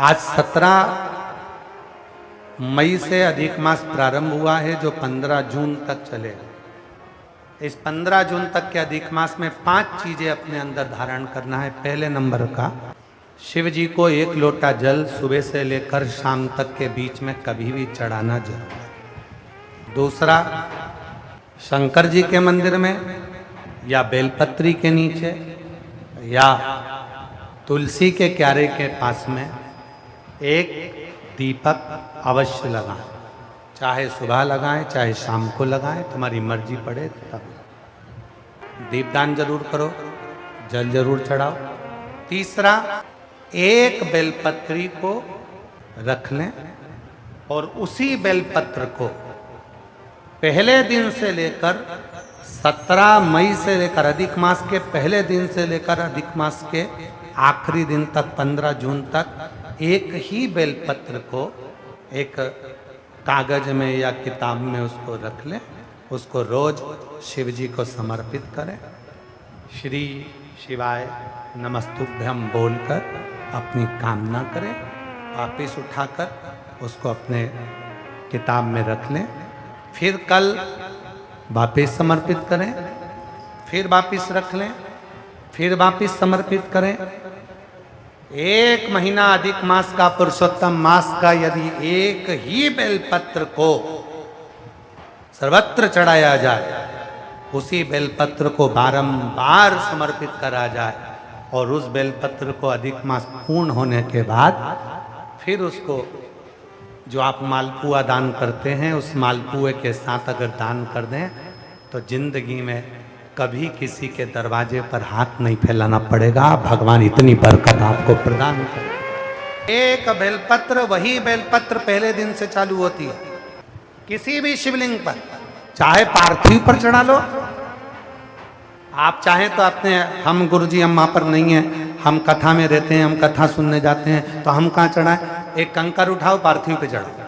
आज 17 मई से अधिक मास प्रारंभ हुआ है जो 15 जून तक चलेगा। इस 15 जून तक के अधिक मास में 5 चीजें अपने अंदर धारण करना है। पहले नंबर का, शिव जी को 1 लोटा जल सुबह से लेकर शाम तक के बीच में कभी भी चढ़ाना जरूर है। दूसरा, शंकर जी के मंदिर में या बेलपत्री के नीचे या तुलसी के क्यारे के पास में एक दीपक अवश्य लगाएं। चाहे सुबह लगाएं चाहे शाम को लगाएं, तुम्हारी मर्जी पड़े तब। दीपदान जरूर करो, जल जरूर चढ़ाओ। तीसरा, एक बेलपत्री को रख लें और उसी बेलपत्र को पहले दिन से लेकर 17 मई से लेकर अधिक मास के पहले दिन से लेकर अधिक मास के आखिरी दिन तक 15 जून तक एक ही बेलपत्र को एक कागज में या किताब में उसको रख लें। उसको रोज शिव जी को समर्पित करें। श्री शिवाय नमस्तुभ्यम बोलकर अपनी कामना करें। वापिस उठाकर उसको अपने किताब में रख लें। फिर कल वापिस समर्पित करें, फिर वापिस रख लें, फिर वापिस समर्पित करें। 1 महीना अधिक मास का, पुरुषोत्तम मास का यदि एक ही बेलपत्र को सर्वत्र चढ़ाया जाए, उसी बेलपत्र को बारंबार समर्पित करा जाए और उस बेलपत्र को अधिक मास पूर्ण होने के बाद फिर उसको जो आप मालपुआ दान करते हैं उस मालपुए के साथ अगर दान कर दें तो जिंदगी में कभी किसी के दरवाजे पर हाथ नहीं फैलाना पड़ेगा। भगवान इतनी बरकत आपको प्रदान करे। एक बेलपत्र, वही बेलपत्र पहले दिन से चालू होती है। किसी भी शिवलिंग पर, चाहे पार्थिव पर चढ़ा लो, आप चाहें तो अपने, हम गुरुजी हम वहां पर नहीं है, हम कथा में रहते हैं, हम कथा सुनने जाते हैं, तो हम कहाँ चढ़ाएं? एक कंकर उठाओ, पार्थिव पे चढ़ाओ।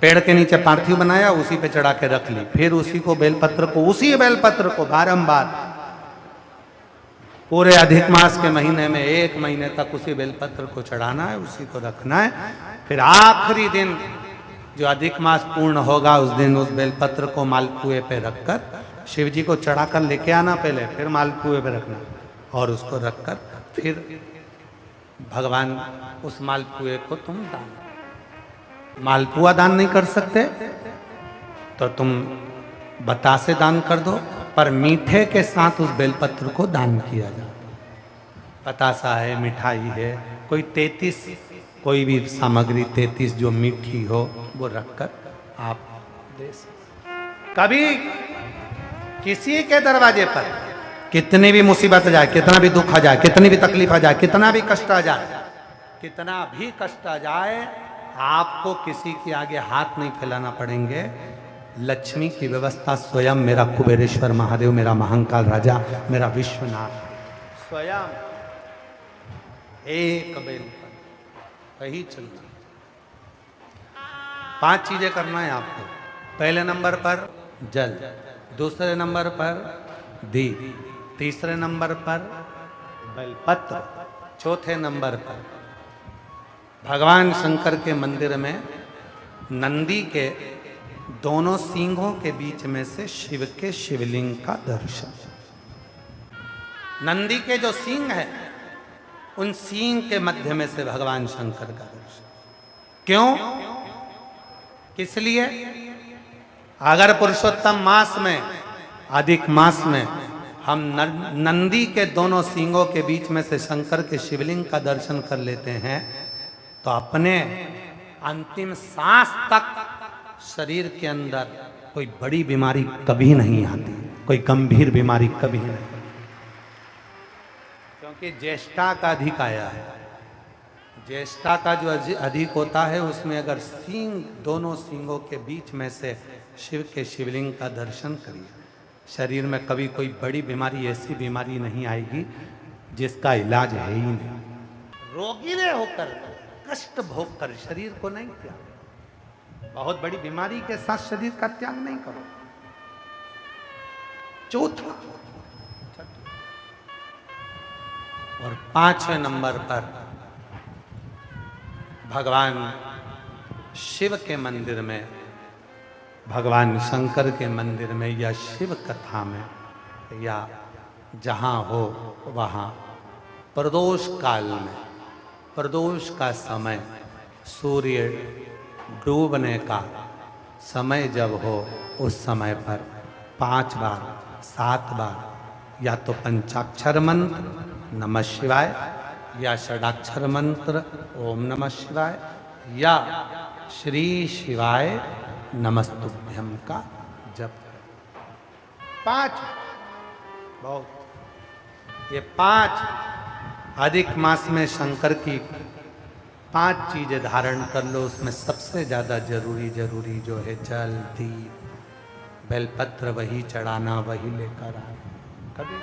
पेड़ के नीचे पार्थिव बनाया, उसी पे चढ़ा के रख ली। फिर उसी को बेलपत्र को, उसी बेलपत्र को बारंबार पूरे अधिक मास के महीने में 1 महीने तक उसी बेलपत्र को चढ़ाना है, उसी को रखना है। फिर आखिरी दिन जो अधिक मास पूर्ण होगा उस दिन उस बेलपत्र को मालपुए पे रखकर शिव जी को चढ़ाकर लेके आना पहले, फिर मालपुए पे रखना और उसको रखकर फिर भगवान उस मालपुए को तुम दान। मालपुआ दान नहीं कर सकते तो तुम बतासे दान कर दो, पर मीठे के साथ उस बेलपत्र को दान किया जाए। बतासा है, मिठाई है, कोई 33 कोई भी सामग्री 33 जो मीठी हो वो रखकर आप दे सकते। कभी किसी के दरवाजे पर कितनी भी मुसीबत आ जाए, कितना भी दुख आ जाए, कितनी भी तकलीफ आ जाए, कितना भी कष्ट आ जाए, कितना भी कष्ट आ जाए, आपको किसी के आगे हाथ नहीं फैलाना पड़ेंगे। लक्ष्मी की व्यवस्था स्वयं मेरा कुबेरेश्वर महादेव, मेरा महाकाल राजा, मेरा विश्वनाथ स्वयं एक बेल पर वही चलती। 5 चीजें करना है आपको। पहले नंबर पर जल, दूसरे नंबर पर दीप, तीसरे नंबर पर बेलपत्र, चौथे नंबर पर भगवान शंकर के मंदिर में नंदी के दोनों सींगों के बीच में से शिव के शिवलिंग का दर्शन। नंदी के जो सींग है उन सींग के मध्य में से भगवान शंकर का दर्शन। क्यों? किस लिए? अगर पुरुषोत्तम मास में, अधिक मास में हम नंदी के दोनों सींगों के बीच में से शंकर के शिवलिंग का दर्शन कर लेते हैं तो अपने अंतिम सांस तक शरीर के अंदर कोई बड़ी बीमारी कभी नहीं आती, कोई गंभीर बीमारी कभी नहीं, क्योंकि ज्येष्ठा का अधिक आया है। ज्येष्ठा का जो अधिक होता है उसमें अगर सींग, दोनों सींगों के बीच में से शिव के शिवलिंग का दर्शन करिए, शरीर में कभी कोई बड़ी बीमारी, ऐसी बीमारी नहीं आएगी जिसका इलाज है ही नहीं। रोगी रे होकर, कष्ट भोग कर शरीर को नहीं त्याग। बहुत बड़ी बीमारी के साथ शरीर का त्याग नहीं करो। चौथा और 5वें नंबर पर भगवान शिव के मंदिर में, भगवान शंकर के मंदिर में या शिव कथा में या जहाँ हो वहाँ प्रदोष काल में, प्रदोष का समय, सूर्य डूबने का समय जब हो उस समय पर 5 बार 7 बार या तो पंचाक्षर मंत्र नमः शिवाय या षडाक्षर मंत्र ओम नमः शिवाय या श्री शिवाय नमस्तुभ्यम का जप। 5 बहुत, ये 5 अधिक मास में शंकर की 5 चीजें धारण कर लो। उसमें सबसे ज्यादा जरूरी जो है जल, दीप, बेलपत्र वही चढ़ाना, वही लेकर आना। कभी